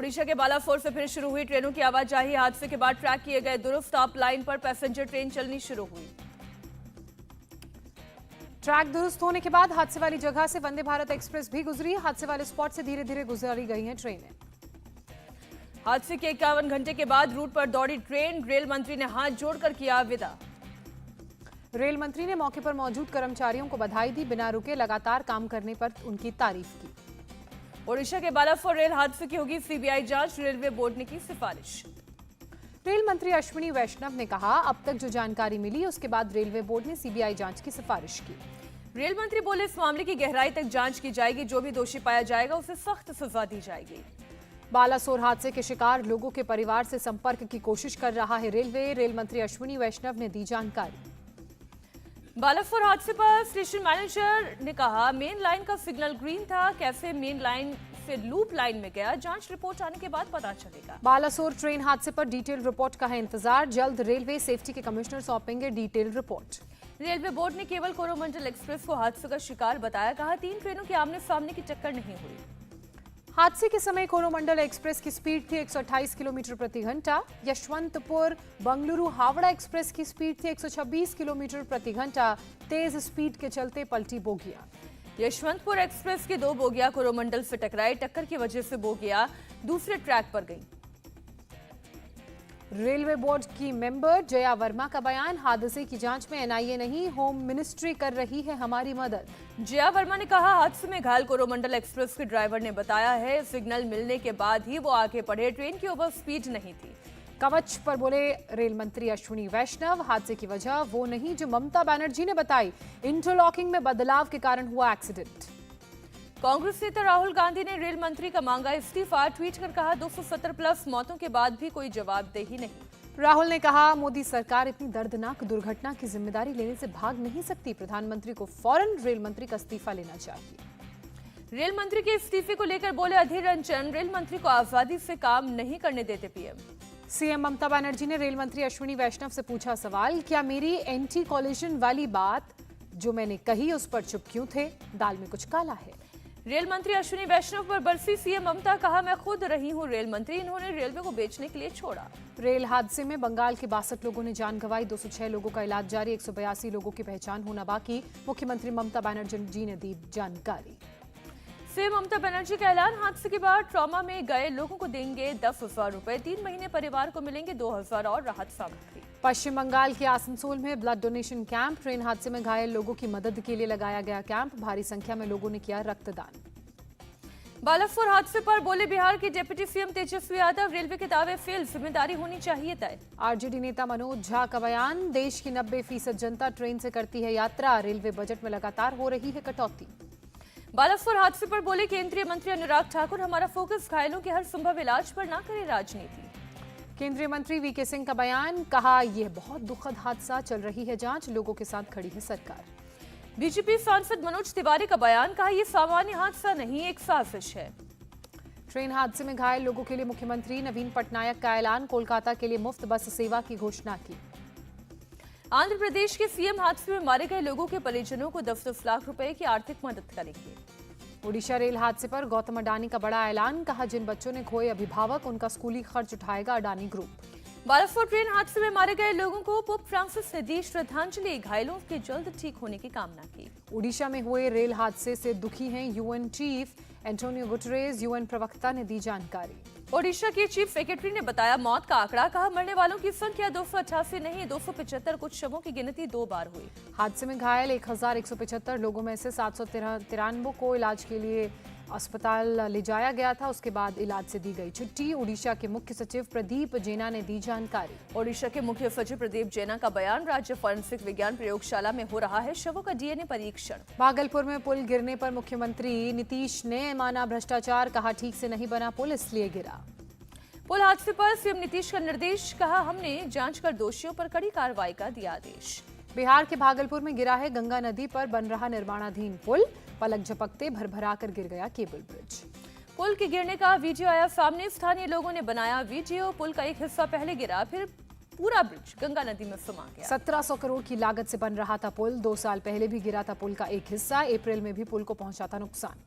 ओडिशा के बालासोर से फिर शुरू हुई ट्रेनों की आवाजाही। हादसे के बाद ट्रैक किए गए दुरुस्त, अप लाइन पर पैसेंजर ट्रेन चलनी शुरू हुई। ट्रैक दुरुस्त होने के बाद हादसे वाली जगह से वंदे भारत एक्सप्रेस भी गुजरी। हादसे वाले स्पॉट से धीरे धीरे गुजारी गई हैं ट्रेनें। हादसे के 51 घंटे के बाद रूट पर दौड़ी ट्रेन, रेल मंत्री ने हाथ जोड़कर किया विदा। रेल मंत्री ने मौके पर मौजूद कर्मचारियों को बधाई दी, बिना रुके लगातार काम करने पर उनकी तारीफ की। ओडिशा के बालासोर रेल हादसे की होगी सीबीआई जांच, रेलवे बोर्ड ने की सिफारिश। रेल मंत्री अश्विनी वैष्णव ने कहा, अब तक जो जानकारी मिली उसके बाद रेलवे बोर्ड ने सीबीआई जांच की सिफारिश की। रेल मंत्री बोले, इस मामले की गहराई तक जांच की जाएगी, जो भी दोषी पाया जाएगा उसे सख्त सजा दी जाएगी। बालासोर हादसे के शिकार लोगों के परिवार से संपर्क की कोशिश कर रहा है रेलवे। रेल मंत्री अश्विनी वैष्णव ने दी जानकारी। बालासोर हादसे पर स्टेशन मैनेजर ने कहा, मेन लाइन का सिग्नल ग्रीन था, कैसे मेन लाइन से लूप लाइन में गया, जांच रिपोर्ट आने के बाद पता चलेगा। बालासोर ट्रेन हादसे पर डिटेल रिपोर्ट का है इंतजार। जल्द रेलवे सेफ्टी के कमिश्नर सौंपेंगे डिटेल रिपोर्ट। रेलवे बोर्ड ने केवल कोरोमंडल एक्सप्रेस को हादसे का शिकार बताया। कहा, 3 ट्रेनों के आमने सामने की टक्कर नहीं हुई। हादसे के समय कोरोमंडल एक्सप्रेस की स्पीड थी 128 किलोमीटर प्रति घंटा। यशवंतपुर बंगलुरु हावड़ा एक्सप्रेस की स्पीड थी 126 किलोमीटर प्रति घंटा। तेज स्पीड के चलते पलटी बोगियां। यशवंतपुर एक्सप्रेस की 2 बोगियां कोरोमंडल से टकराई। टक्कर की वजह से बोगियां दूसरे ट्रैक पर गईं। रेलवे बोर्ड की मेंबर जया वर्मा का बयान, हादसे की जांच में एनआईए नहीं, होम मिनिस्ट्री कर रही है हमारी मदद। जया वर्मा ने कहा, हादसे में घायल कोरोमंडल एक्सप्रेस के ड्राइवर ने बताया है, सिग्नल मिलने के बाद ही वो आगे बढ़े, ट्रेन की ओवर स्पीड नहीं थी। कवच पर बोले रेल मंत्री अश्विनी वैष्णव, हादसे की वजह वो नहीं जो ममता बनर्जी ने बताई, इंटरलॉकिंग में बदलाव के कारण हुआ एक्सीडेंट। कांग्रेस नेता राहुल गांधी ने रेल मंत्री का मांगा इस्तीफा। ट्वीट कर कहा, 270 प्लस मौतों के बाद भी कोई जवाबदेही नहीं। राहुल ने कहा, मोदी सरकार इतनी दर्दनाक दुर्घटना की जिम्मेदारी लेने से भाग नहीं सकती। प्रधानमंत्री को फौरन रेल मंत्री का इस्तीफा लेना चाहिए। रेल मंत्री के इस्तीफे को लेकर बोले अधीर रंजन, रेल मंत्री को आजादी से काम नहीं करने देते पीएम। सीएम ममता बनर्जी ने रेल मंत्री अश्विनी वैष्णव से पूछा सवाल, क्या मेरी एंटी कॉलिजन वाली बात जो मैंने कही उस पर चुप क्यों थे? दाल में कुछ काला है। रेल मंत्री अश्विनी वैष्णव पर बरसी सीएम ममता, कहा, मैं खुद रही हूं रेल मंत्री, इन्होंने रेलवे को बेचने के लिए छोड़ा। रेल हादसे में बंगाल के 62 लोगों ने जान गंवाई, 206 लोगों का इलाज जारी, 182 लोगों की पहचान होना बाकी। मुख्यमंत्री ममता बनर्जी ने दी जानकारी। सीएम ममता बनर्जी का ऐलान, हादसे के बाद ट्रॉमा में गए लोगों को देंगे 10,000 रुपए, 3 महीने परिवार को मिलेंगे 2,000 और राहत सामग्री। पश्चिम बंगाल के आसनसोल में ब्लड डोनेशन कैंप, ट्रेन हादसे में घायल लोगों की मदद के लिए लगाया गया कैंप, भारी संख्या में लोगों ने किया रक्तदान। बालासोर हादसे पर बोले बिहार के deputy CM Tejashwi Yadav, railway के दावे फेल, जिम्मेदारी होनी चाहिए तय। आरजेडी नेता मनोज झा का बयान, देश की 90% जनता ट्रेन से करती है यात्रा, रेलवे बजट में लगातार हो रही है कटौती। बालासोर हादसे पर बोले केंद्रीय मंत्री अनुराग ठाकुर, हमारा फोकस घायलों के हर संभव इलाज पर ना करे राजनीति। केंद्रीय मंत्री वीके सिंह का बयान, कहा, यह बहुत दुखद हादसा, चल रही है जांच, लोगों के साथ खड़ी है सरकार। बीजेपी सांसद मनोज तिवारी का बयान, कहा, यह सामान्य हादसा नहीं, एक साजिश है। ट्रेन हादसे में घायल लोगों के लिए मुख्यमंत्री नवीन पटनायक का ऐलान, कोलकाता के लिए मुफ्त बस सेवा की घोषणा की। आंध्र प्रदेश के सीएम हादसे में मारे गए लोगों के परिजनों को 10-10 लाख रुपए की आर्थिक मदद करेंगे। ओडिशा रेल हादसे पर गौतम अडानी का बड़ा ऐलान, कहा, जिन बच्चों ने खोए अभिभावक, उनका स्कूली खर्च उठाएगा अडानी ग्रुप। बालासोर ट्रेन हादसे में मारे गए लोगों को पोप फ्रांसिस ने दी श्रद्धांजलि, घायलों के जल्द ठीक होने की कामना की। ओडिशा में हुए रेल हादसे से दुखी हैं UN chief Antonio Guterres, UN प्रवक्ता ने दी जानकारी। ओडिशा के चीफ सेक्रेटरी ने बताया मौत का आंकड़ा, कहा, मरने वालों की संख्या 288 नहीं 275, कुछ शवों की गिनती 2 बार हुई। हादसे में घायल 1175 लोगों में से 793 को इलाज के लिए अस्पताल ले जाया गया था, उसके बाद इलाज से दी गई छुट्टी। ओडिशा के मुख्य सचिव प्रदीप जेना ने दी जानकारी। ओडिशा के मुख्य सचिव प्रदीप जेना का बयान, राज्य फॉरेंसिक विज्ञान प्रयोगशाला में हो रहा है शवों का डीएनए परीक्षण। भागलपुर में पुल गिरने पर मुख्यमंत्री नीतीश ने माना भ्रष्टाचार, कहा, ठीक से नहीं बना पुल इसलिए गिरा। पुल हादसे पर सीएम नीतीश का निर्देश, कहा, हमने जांच कर दोषियों पर कड़ी कार्रवाई का दिया आदेश। बिहार के भागलपुर में गिरा है गंगा नदी पर बन रहा निर्माणाधीन पुल, पलक झपकते भरभरा कर गिर गया केबल ब्रिज। पुल के गिरने का वीडियो आया सामने, स्थानीय लोगों ने बनाया वीडियो। पुल का एक हिस्सा पहले गिरा, फिर पूरा ब्रिज गंगा नदी में समा गया। 1700 करोड़ की लागत से बन रहा था पुल, 2 साल पहले भी गिरा था पुल का एक हिस्सा, अप्रैल में भी पुल को पहुंचा था नुकसान।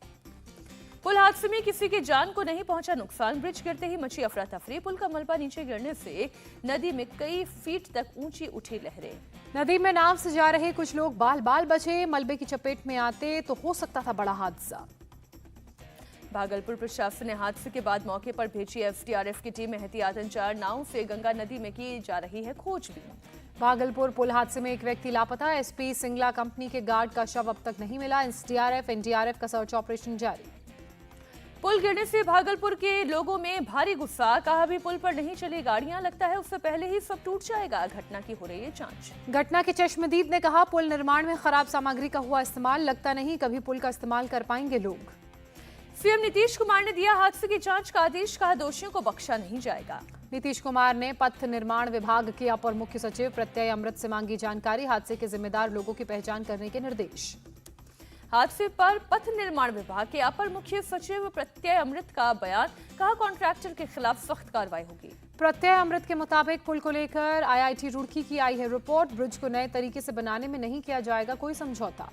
पुल हादसे में किसी की जान को नहीं पहुंचा नुकसान। ब्रिज गिरते ही मची अफरा तफरी। पुल का मलबा नीचे गिरने से नदी में कई फीट तक ऊंची उठी लहरें। नदी में नाव से जा रहे कुछ लोग बाल बाल बचे। मलबे की चपेट में आते तो हो सकता था बड़ा हादसा। भागलपुर प्रशासन ने हादसे के बाद मौके पर भेजी एसडीआरएफ की टीम। एहतियातन 4 नावों से गंगा नदी में की जा रही है खोजबीन। भागलपुर पुल हादसे में एक व्यक्ति लापता। एसपी सिंगला कंपनी के गार्ड का शव अब तक नहीं मिला। एसडीआरएफ एनडीआरएफ का सर्च ऑपरेशन जारी। पुल गिरने से भागलपुर के लोगों में भारी गुस्सा। कहा भी पुल पर नहीं चली गाड़ियां, लगता है उससे पहले ही सब टूट जाएगा। घटना की हो रही है जांच। घटना के चश्मदीद ने कहा, पुल निर्माण में खराब सामग्री का हुआ इस्तेमाल। लगता नहीं कभी पुल का इस्तेमाल कर पाएंगे लोग। सीएम नीतीश कुमार ने दिया हादसे की जांच का आदेश। कहा दोषियों को बख्शा नहीं जाएगा। नीतीश कुमार ने पथ निर्माण विभाग के अपर मुख्य सचिव प्रत्यय अमृत से मांगी जानकारी। हादसे के जिम्मेदार लोगों की पहचान करने के निर्देश। हादसे पर पथ निर्माण विभाग के अपर मुख्य सचिव प्रत्यय अमृत का बयान। कहा कॉन्ट्रैक्टर के खिलाफ सख्त कार्रवाई होगी। प्रत्यय अमृत के मुताबिक पुल को लेकर आईआईटी रुड़की की आई है रिपोर्ट। ब्रिज को नए तरीके से बनाने में नहीं किया जाएगा कोई समझौता।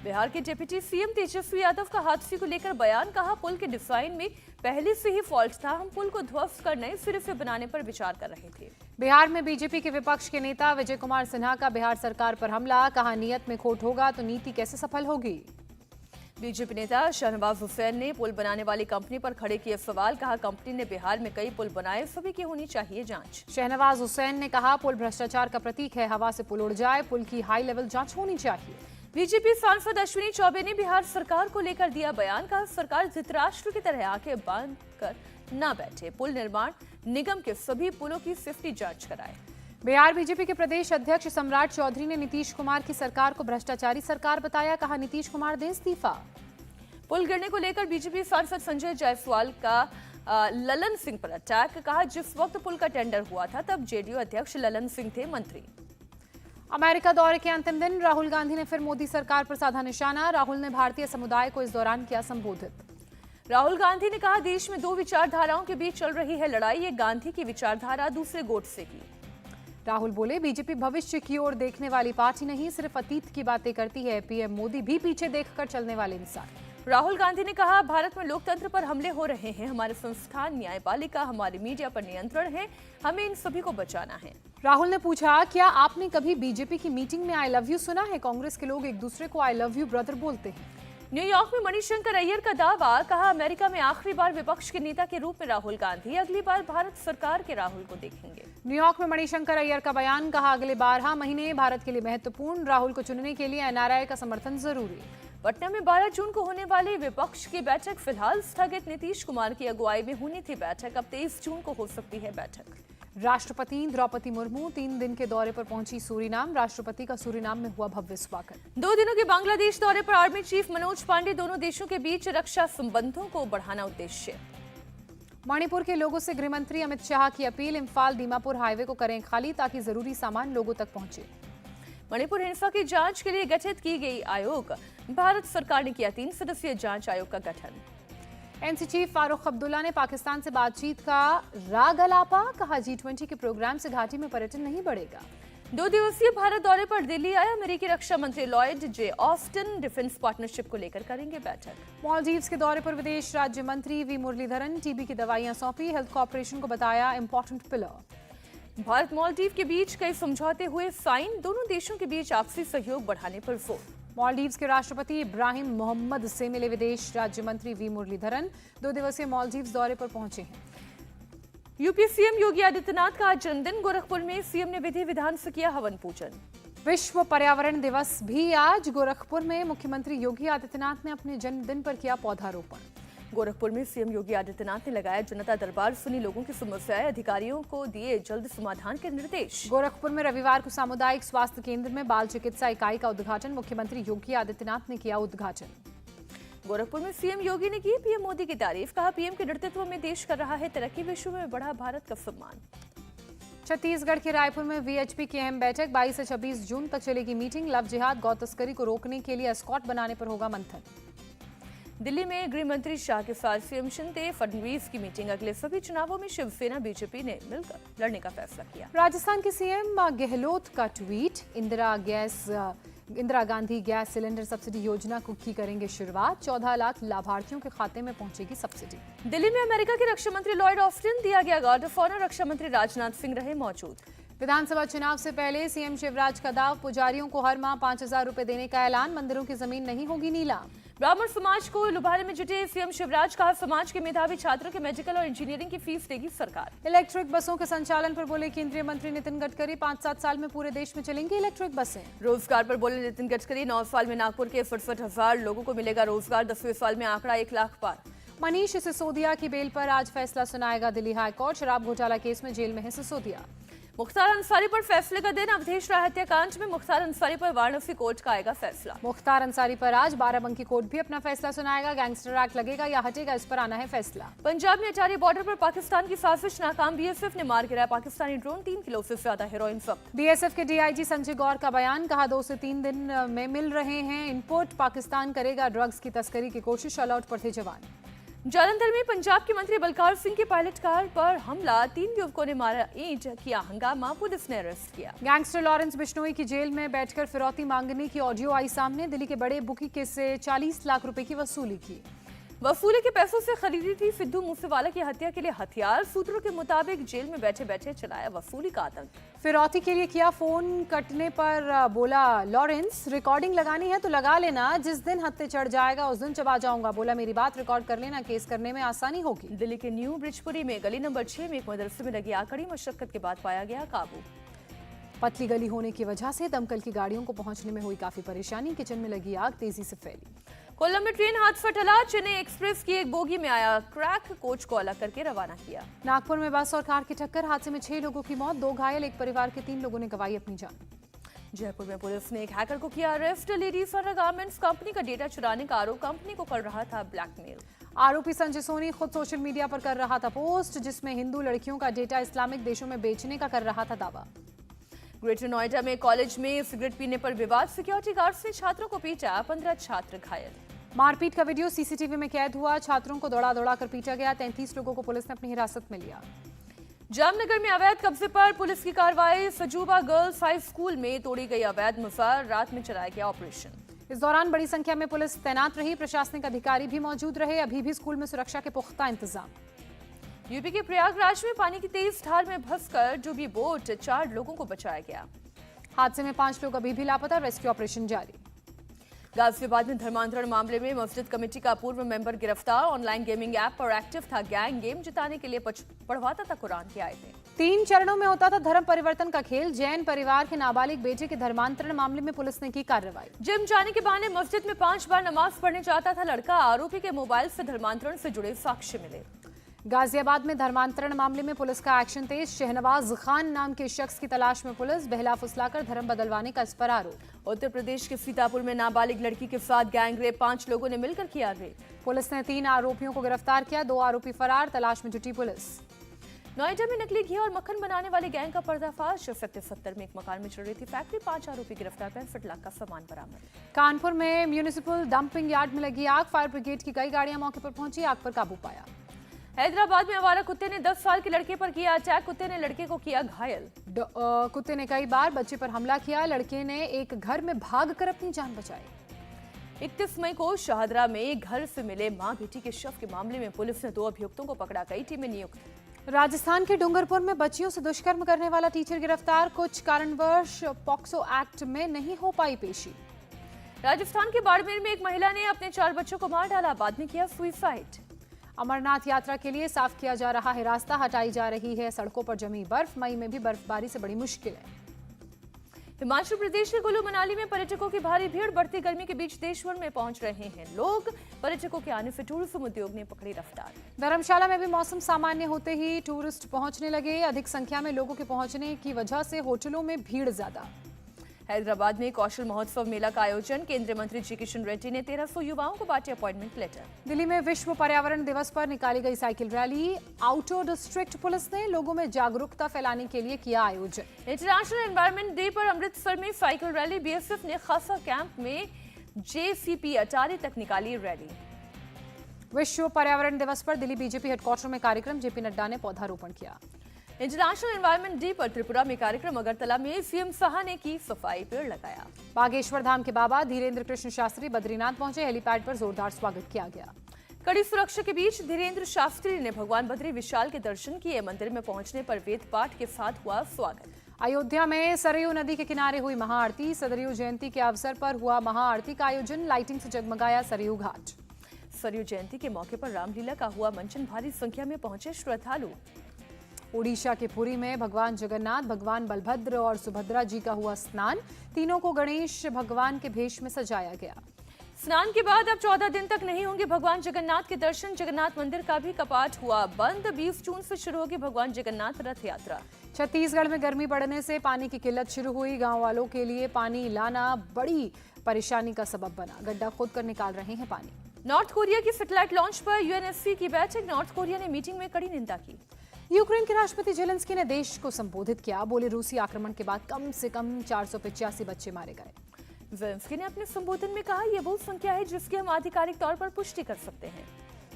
बिहार के डिप्टी सीएम तेजस्वी यादव का हादसे को लेकर बयान। कहा पुल के डिजाइन में पहले से ही फॉल्ट था। हम पुल को ध्वस्त कर नए सिरे से बनाने पर विचार कर रहे थे। बिहार में बीजेपी के विपक्ष के नेता विजय कुमार सिन्हा का बिहार सरकार पर हमला। कहा नियत में खोट होगा तो नीति कैसे सफल होगी। बीजेपी नेता शहनवाज हुसैन ने पुल बनाने वाली कंपनी पर खड़े किए सवाल। कहा कंपनी ने बिहार में कई पुल बनाए, सभी की होनी चाहिए जांच। शहनवाज हुसैन ने कहा पुल भ्रष्टाचार का प्रतीक है। हवा से पुल उड़ जाए, पुल की हाई लेवल जांच होनी चाहिए। बीजेपी सांसद अश्विनी चौबे ने बिहार सरकार को लेकर दिया बयान। कहा सरकार धृतराष्ट्र की तरह आंखें बांध कर न बैठे। पुल निर्माण निगम के सभी पुलों की सेफ्टी जांच कराए। बिहार बीजेपी के प्रदेश अध्यक्ष सम्राट चौधरी ने नीतीश कुमार की सरकार को भ्रष्टाचारी सरकार बताया। कहा नीतीश कुमार दें इस्तीफा। पुल गिरने को लेकर बीजेपी सांसद संजय जायसवाल का ललन सिंह पर अटैक। कहा जिस वक्त पुल का टेंडर हुआ था तब जेडीयू अध्यक्ष ललन सिंह थे मंत्री। अमेरिका दौरे के अंतिम दिन राहुल गांधी ने फिर मोदी सरकार पर साधा निशाना। राहुल ने भारतीय समुदाय को इस दौरान किया संबोधित। राहुल गांधी ने कहा देश में 2 विचारधाराओं के बीच चल रही है लड़ाई। ये गांधी की विचारधारा दूसरे गोट से की। राहुल बोले बीजेपी भविष्य की ओर देखने वाली पार्टी नहीं, सिर्फ अतीत की बातें करती है। पीएम मोदी भी पीछे देखकर चलने वाले इंसान। राहुल गांधी ने कहा भारत में लोकतंत्र पर हमले हो रहे हैं। हमारे संस्थान, न्यायपालिका, हमारे मीडिया पर नियंत्रण है। हमें इन सभी को बचाना है। राहुल ने पूछा क्या आपने कभी बीजेपी की मीटिंग में आई लव यू सुना है। कांग्रेस के लोग एक दूसरे को आई लव यू ब्रदर बोलते हैं। न्यूयॉर्क में मणिशंकर अय्यर का दावा। कहा अमेरिका में आखिरी बार विपक्ष के नेता के रूप में राहुल गांधी, अगली बार भारत सरकार के राहुल को देखेंगे। न्यूयॉर्क में मणिशंकर अय्यर का बयान। कहा अगले 12 महीने भारत के लिए महत्वपूर्ण। राहुल को चुनने के लिए एनआरआई का समर्थन जरूरी। पटना में 12 जून को होने वाली विपक्ष की बैठक फिलहाल स्थगित। नीतीश कुमार की अगुवाई में होनी थी बैठक, अब 23 जून को हो सकती है बैठक। राष्ट्रपति द्रौपदी मुर्मू 3 दिन के दौरे पर पहुंची सूरीनाम। राष्ट्रपति का सूरीनाम में हुआ भव्य स्वागत। 2 दिनों के बांग्लादेश दौरे पर आर्मी चीफ मनोज पांडे। दोनों देशों के बीच रक्षा संबंधों को बढ़ाना उद्देश्य। मणिपुर के लोगों से गृहमंत्री अमित शाह की अपील। इम्फाल दीमापुर हाईवे को करें खाली ताकि जरूरी सामान लोगों तक पहुंचे। मणिपुर हिंसा की जांच के लिए गठित की गई आयोग। भारत सरकार ने किया 3 सदस्यीय जांच आयोग का गठन। एनसी चीफ फारूक अब्दुल्ला ने पाकिस्तान से बातचीत का राग अलापा। कहा G20 के प्रोग्राम से घाटी में पर्यटन नहीं बढ़ेगा। 2 दिवसीय भारत दौरे पर दिल्ली आए अमेरिकी रक्षा मंत्री लॉयड जे ऑस्टिन। डिफेंस पार्टनरशिप को लेकर करेंगे बैठक। मालदीव्स के दौरे पर विदेश राज्य मंत्री वी मुरलीधरन। टीबी की दवाइयां सौंपी। हेल्थ कॉर्पोरेशन को बताया इंपॉर्टेंट पिलर। भारत मालदीव के बीच कई समझौते हुए साइन। दोनों देशों के बीच आपसी सहयोग बढ़ाने पर जोर। मालदीव्स के राष्ट्रपति इब्राहिम मोहम्मद से मिले विदेश राज्य मंत्री वी मुरलीधरन। 2 दिवसीय मालदीव्स दौरे पर पहुंचे हैं। यूपी सीएम योगी आदित्यनाथ का आज जन्मदिन। गोरखपुर में सीएम ने विधि विधान से किया हवन पूजन। विश्व पर्यावरण दिवस भी आज। गोरखपुर में मुख्यमंत्री योगी आदित्यनाथ ने अपने जन्मदिन पर किया पौधारोपण। गोरखपुर में सीएम योगी आदित्यनाथ ने लगाया जनता दरबार। सुनी लोगों की समस्याएं, अधिकारियों को दिए जल्द समाधान के निर्देश। गोरखपुर में रविवार को सामुदायिक स्वास्थ्य केंद्र में बाल चिकित्सा इकाई का उद्घाटन। मुख्यमंत्री योगी आदित्यनाथ ने किया उद्घाटन। गोरखपुर में सीएम योगी ने की पीएम मोदी की तारीफ। कहा पीएम के नेतृत्व में देश कर रहा है तरक्की। विश्व में बढ़ा भारत का सम्मान। छत्तीसगढ़ के रायपुर में वीएचपी की अहम बैठक। 22 से 26 जून तक चलेगी मीटिंग। लव जिहाद, गौ तस्करी को रोकने के लिए एस्कॉट बनाने पर होगा मंथन। दिल्ली में गृह मंत्री शाह के साथ सीएम शिंदे फडणवीस की मीटिंग। अगले सभी चुनावों में शिवसेना बीजेपी ने मिलकर लड़ने का फैसला किया। राजस्थान के सीएम गहलोत का tweet. Indira gas Indira Gandhi gas cylinder subsidy योजना की करेंगे शुरुआत। 14 लाख लाभार्थियों के खाते में पहुंचेगी सब्सिडी। दिल्ली में अमेरिका के रक्षा मंत्री लॉयड ऑस्टिन दिया गया गार्ड ऑफ ऑनर, रक्षा मंत्री राजनाथ सिंह रहे मौजूद। विधानसभा चुनाव से पहले सीएम शिवराज का दाव, पुजारियों को हर माह 5,000 रुपए देने का ऐलान, मंदिरों की जमीन नहीं होगी नीलाम। ब्राह्मण समाज को लुभाने में जुटे सीएम शिवराज, कहा समाज के मेधावी छात्रों के मेडिकल और इंजीनियरिंग की फीस देगी सरकार। इलेक्ट्रिक बसों के संचालन पर बोले केंद्रीय मंत्री नितिन गडकरी, 5-7 साल में पूरे देश में चलेंगी इलेक्ट्रिक बसें। रोजगार पर बोले नितिन गडकरी, 9 साल में नागपुर के 67,000 लोगों को मिलेगा रोजगार, 10वें साल में आंकड़ा 1 लाख पार। मनीष सिसोदिया की बेल पर आज फैसला सुनाएगा दिल्ली हाईकोर्ट, शराब घोटाला केस में जेल में है सिसोदिया। मुख्तार अंसारी पर फैसले का दिन, अवधेश राय हत्याकांड में मुख्तार अंसारी पर वाराणसी कोर्ट का आएगा फैसला। मुख्तार अंसारी पर आज बाराबंकी कोर्ट भी अपना फैसला सुनाएगा, गैंगस्टर एक्ट लगेगा या हटेगा, इस पर आना है फैसला। पंजाब में अटारी बॉर्डर पर पाकिस्तान की साजिश नाकाम, बीएसएफ ने मार गिराया पाकिस्तानी ड्रोन, 3 किलो से ज्यादा हेरोइन जब्त। बीएसएफ के डीआईजी संजय गौर का बयान, कहा 2 से 3 दिन में मिल रहे हैं इनपुट, पाकिस्तान करेगा ड्रग्स की तस्करी की कोशिश, अलर्ट पर थे जवान। जालंधर में पंजाब के मंत्री बलकार सिंह की पायलट कार पर हमला, 3 युवकों ने मारा ईंट, किया हंगामा, पुलिस ने अरेस्ट किया। गैंगस्टर लॉरेंस बिश्नोई की जेल में बैठकर फिरौती मांगने की ऑडियो आई सामने, दिल्ली के बड़े बुकी केस से 40 लाख रुपए की वसूली की। वसूली के पैसों से खरीदी थी सिद्धू मूसेवाला की हत्या के लिए हथियार, सूत्रों के मुताबिक जेल में बैठे बैठे चलाया वसूली का आतंक। फिरौती के लिए किया फोन, कटने पर बोला लॉरेंस, रिकॉर्डिंग लगानी है तो लगा लेना, जिस दिन हत्थे चढ़ जाएगा उस दिन चबा जाऊंगा, बोला मेरी बात रिकॉर्ड कर लेना, केस करने में आसानी होगी। दिल्ली के न्यू ब्रिजपुरी में गली नंबर 6 में एक मदरसे में लगी आग, कड़ी मशक्कत के बाद पाया गया काबू। पतली गली होने की वजह से दमकल की गाड़ियों को पहुंचने में हुई काफी परेशानी, किचन में लगी आग तेजी से फैली। कोल्लम में ट्रेन हादसा टला, चेन्नई एक्सप्रेस की एक बोगी में आया क्रैक, कोच को अलग करके रवाना किया। नागपुर में बस और कार की टक्कर, हादसे में 6 लोगों की मौत, 2 घायल, एक परिवार के 3 लोगों ने गंवाई अपनी जान। जयपुर में पुलिस ने एक हैकर को किया अरेस्ट, लेडीज अंडरगारमेंट्स कंपनी का डेटा चुराने का आरोप, कंपनी को कर रहा था ब्लैकमेल। आरोपी संजय सोनी खुद सोशल मीडिया पर कर रहा था पोस्ट, जिसमें हिंदू लड़कियों का डेटा इस्लामिक देशों में बेचने का कर रहा था दावा। ग्रेटर नोएडा में कॉलेज में सिगरेट पीने पर विवाद, सिक्योरिटी गार्ड्स ने छात्रों को पीटा, 15 छात्र घायल। मारपीट का वीडियो सीसीटीवी में कैद हुआ, छात्रों को दौड़ा दौड़ा कर पीटा गया, 33 लोगों को पुलिस ने अपनी हिरासत में लिया। जामनगर में अवैध कब्जे पर पुलिस की कार्रवाई, सजूबा गर्ल्स हाई स्कूल में तोड़ी गई अवैध मजार, रात में चलाया गया ऑपरेशन। इस दौरान बड़ी संख्या में पुलिस तैनात रही, प्रशासनिक अधिकारी भी मौजूद रहे, अभी भी स्कूल में सुरक्षा के पुख्ता इंतजाम। यूपी के प्रयागराज में पानी की तेज धार में फंसकर डूबी बोट, 4 लोगों को बचाया गया। हादसे में 5 लोग अभी भी लापता, रेस्क्यू ऑपरेशन जारी। गाजियाबाद में धर्मांतरण मामले में मस्जिद कमेटी का पूर्व मेंबर गिरफ्तार, ऑनलाइन गेमिंग ऐप पर एक्टिव था गैंग, गेम जिताने के लिए पढ़वाता था कुरान की आयतें। 3 चरणों में होता था धर्म परिवर्तन का खेल, जैन परिवार के नाबालिग बेटे के धर्मांतरण मामले में पुलिस ने की कार्रवाई। जिम जाने के बहाने मस्जिद में 5 बार नमाज पढ़ने जाता था लड़का, आरोपी के मोबाइल से धर्मांतरण से जुड़े साक्ष्य मिले। गाजियाबाद में धर्मांतरण मामले में पुलिस का एक्शन तेज, शहनवाज खान नाम के शख्स की तलाश में पुलिस, बहला फुसलाकर धर्म बदलवाने का इस पर आरोप। उत्तर प्रदेश के सीतापुर में नाबालिग लड़की के साथ गैंग रेप, 5 लोगों ने मिलकर किया रेप। पुलिस ने 3 आरोपियों को गिरफ्तार किया, 2 आरोपी फरार, तलाश में जुटी पुलिस। नोएडा में नकली घी और मक्खन बनाने वाले गैंग का पर्दाफाश, सेक्टर 70 में एक मकान में चल रही थी फैक्ट्री, 5 आरोपी गिरफ्तार, 65 लाख का सामान बरामद। कानपुर में म्यूनिसिपल डंपिंग यार्ड में लगी आग, फायर ब्रिगेड की कई गाड़ियां मौके पर पहुंची, आग पर काबू पाया। हैदराबाद में आवारा कुत्ते ने 10 साल के लड़के पर किया अटैक, कुत्ते ने लड़के को किया घायल। कुत्ते ने कई बार बच्चे पर हमला किया, लड़के ने एक घर में भागकर अपनी जान बचाई। 31 मई को शाहदरा में घर से मिले मां बेटी के शव के मामले में पुलिस ने 2 अभियुक्तों को पकड़ा, कई टीमें नियुक्त। राजस्थान के डूंगरपुर में बच्चियों से दुष्कर्म करने वाला टीचर गिरफ्तार, कुछ कारणवश पॉक्सो एक्ट में नहीं हो पाई पेशी। राजस्थान के बाड़मेर में एक महिला ने अपने 4 बच्चों को मार डाला, बाद में किया सुसाइड। अमरनाथ यात्रा के लिए साफ किया जा रहा है रास्ता, हटाई जा रही है सड़कों पर जमी बर्फ, मई में भी बर्फबारी से बड़ी मुश्किल है। हिमाचल प्रदेश के कुल्लू मनाली में पर्यटकों की भारी भीड़, बढ़ती गर्मी के बीच देश भर में पहुंच रहे हैं लोग, पर्यटकों के आने से टूरिज्म उद्योग ने पकड़ी रफ्तार। धर्मशाला में भी मौसम सामान्य होते ही टूरिस्ट पहुंचने लगे, अधिक संख्या में लोगों के पहुंचने की वजह से होटलों में भीड़ ज्यादा। हैदराबाद में कौशल महोत्सव मेला का आयोजन, केंद्रीय मंत्री जी किशन रेड्डी ने 1300 युवाओं को बांटे अपॉइंटमेंट लेटर। दिल्ली में विश्व पर्यावरण दिवस पर निकाली गई cycle rally, outer district police ने लोगों में जागरूकता फैलाने के लिए किया आयोजन। इंटरनेशनल एनवायरनमेंट डे पर अमृतसर में साइकिल रैली, बीएसएफ ने खासा कैंप में जेसीपी अटारी तक निकाली रैली। विश्व पर्यावरण दिवस पर दिल्ली बीजेपी हेडक्वार्टर में कार्यक्रम, जेपी नड्डा ने पौधारोपण किया। इंटरनेशनल एनवायरनमेंट डे पर त्रिपुरा में कार्यक्रम। अगरतला में सीएम साहा ने की सफाई, पेड़ लगाया। बागेश्वर धाम के बाबा धीरेन्द्र कृष्ण शास्त्री बद्रीनाथ पहुंचे, हेलीपैड पर जोरदार स्वागत किया गया। कड़ी सुरक्षा के बीच धीरेन्द्र शास्त्री ने भगवान बद्री विशाल के दर्शन किए। मंदिर में पहुंचने पर वेद पाठ के साथ हुआ स्वागत। अयोध्या में सरयू नदी के किनारे हुई महाआरती। सरयू जयंती के अवसर पर हुआ महाआरती का आयोजन। लाइटिंग से जगमगाया सरयू घाट। सरयू जयंती के मौके पर रामलीला का हुआ मंचन। भारी संख्या में पहुंचे श्रद्धालु। ओडिशा के पुरी में भगवान जगन्नाथ, भगवान बलभद्र और सुभद्रा जी का हुआ स्नान। तीनों को गणेश भगवान के भेष में सजाया गया। स्नान के बाद अब 14 दिन तक नहीं होंगे भगवान जगन्नाथ के दर्शन। जगन्नाथ मंदिर का भी कपाट हुआ बंद। 20 जून से शुरू होगी भगवान जगन्नाथ रथ यात्रा। छत्तीसगढ़ में गर्मी बढ़ने से पानी की किल्लत शुरू हुई। गांव वालों के लिए पानी लाना बड़ी परेशानी का सबब बना। गड्ढा खोदकर निकाल रहे हैं पानी। नॉर्थ कोरिया की सैटेलाइट लॉन्च पर यूएनएससी की बैठक। नॉर्थ कोरिया ने मीटिंग में कड़ी निंदा की। यूक्रेन के राष्ट्रपति जेलेंस्की ने देश को संबोधित किया। बोले रूसी आक्रमण के बाद कम से कम 485 बच्चे मारे गए। जेलेंस्की ने अपने संबोधन में कहा, यह वो संख्या है जिसकी हम आधिकारिक तौर पर पुष्टि कर सकते हैं।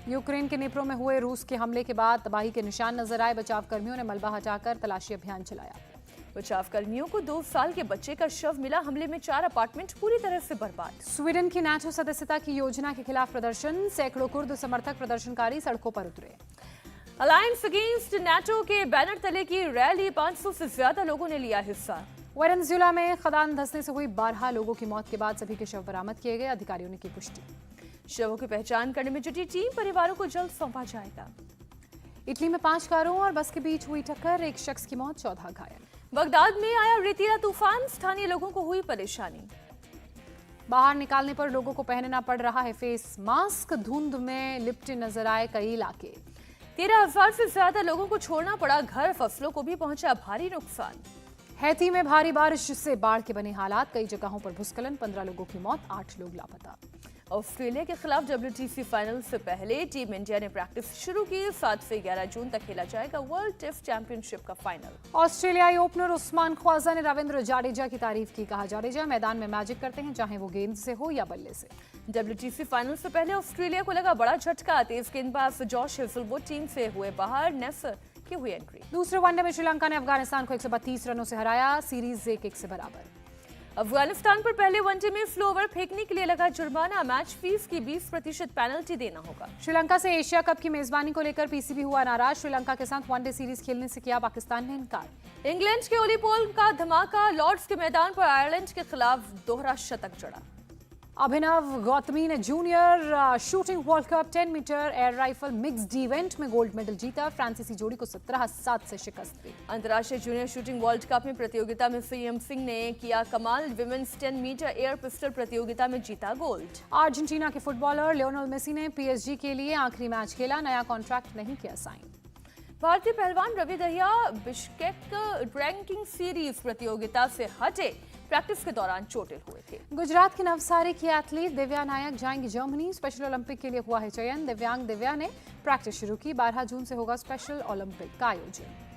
यूक्रेन के निप्रो में हुए रूस के हमले के बाद तबाही के निशान नजर आए। बचाव कर्मियों ने मलबा हटाकर तलाशी अभियान चलाया। बचाव कर्मियों को 2 साल के बच्चे का शव मिला। हमले में 4 अपार्टमेंट पूरी तरह से बर्बाद। स्वीडन की नाटो सदस्यता की योजना के खिलाफ प्रदर्शन। सैकड़ों कुर्द समर्थक प्रदर्शनकारी सड़कों पर उतरे। अलायंस अगेंस्ट नाटो के बैनर तले की रैली। 500 से ज्यादा लोगों ने लिया हिस्सा। वेनेजुएला में खदान धंसने से हुई 12 लोगों की मौत के बाद सभी के शव बरामद किए गए। अधिकारियों ने की पुष्टि। शवों की पहचान करने में जुटी टीम। परिवारों को जल्द सौंपा जाएगा। इटली में 5 कारों और बस के बीच हुई टक्कर। 1 शख्स की मौत, 14 घायल। बगदाद में आया रेतीला तूफान। स्थानीय लोगों को हुई परेशानी। बाहर निकालने पर लोगों को पहनना पड़ रहा है फेस मास्क। धुंध में लिपटे नजर आए कई इलाके। 13,000 से ज्यादा लोगों को छोड़ना पड़ा घर। फसलों को भी पहुंचा भारी नुकसान। हैती में भारी बारिश से बाढ़ के बने हालात। कई जगहों पर भूस्खलन। 15 लोगों की मौत, 8 लोग लापता। ऑस्ट्रेलिया के खिलाफ WTC फाइनल से पहले टीम इंडिया ने प्रैक्टिस शुरू की। 7 से 11 जून तक खेला जाएगा वर्ल्ड टेस्ट चैंपियनशिप का फाइनल। ऑस्ट्रेलियाई ओपनर उस्मान ख्वाजा ने रविंद्र जाडेजा की तारीफ की। कहा, जाडेजा मैदान में मैजिक करते हैं, चाहे वो गेंद से हो या बल्ले से। WTC फाइनल से पहले ऑस्ट्रेलिया को लगा बड़ा झटका। तेज गेंदबाज जॉश हेजलवुड टीम से हुए बाहर। नेसर की हुई एंट्री। दूसरे वनडे में श्रीलंका ने अफगानिस्तान को 132 रनों से हराया। सीरीज 1-1 से बराबर। अफगानिस्तान पर पहले वनडे में स्लो ओवर फेंकने के लिए लगा जुर्माना। मैच फीस की 20% पेनल्टी देना होगा। श्रीलंका से एशिया कप की मेजबानी को लेकर PCB हुआ नाराज। श्रीलंका के साथ वनडे सीरीज खेलने से किया पाकिस्तान ने इनकार। इंग्लैंड के ओली पोल का धमाका। लॉर्ड्स के मैदान पर आयरलैंड के खिलाफ दोहरा शतक जड़ा। अभिनव गौतमी ने junior shooting world cup 10 metre air rifle mixed event में गोल्ड मेडल जीता। फ्रांसीसी जोड़ी को 17-7 से शिकस्त दी। अंतर्राष्ट्रीय जूनियर शूटिंग वर्ल्ड कप में प्रतियोगिता में सीएम सिंह ने किया कमाल। विमेंस 10 मीटर एयर पिस्टल प्रतियोगिता में जीता गोल्ड। अर्जेंटीना के फुटबॉलर लियोनेल मेसी ने PSG के लिए आखिरी मैच खेला। नया कॉन्ट्रैक्ट नहीं किया साइन। भारतीय पहलवान Ravi Dahiya Bishkek ranking series प्रतियोगिता से हटे। प्रैक्टिस के दौरान चोटिल हुए थे। गुजरात के नवसारी की एथलीट दिव्या नायक जाएंगी जर्मनी। स्पेशल ओलंपिक के लिए हुआ है चयन। दिव्या ने प्रैक्टिस शुरू की। 12 जून से होगा स्पेशल ओलंपिक का आयोजन।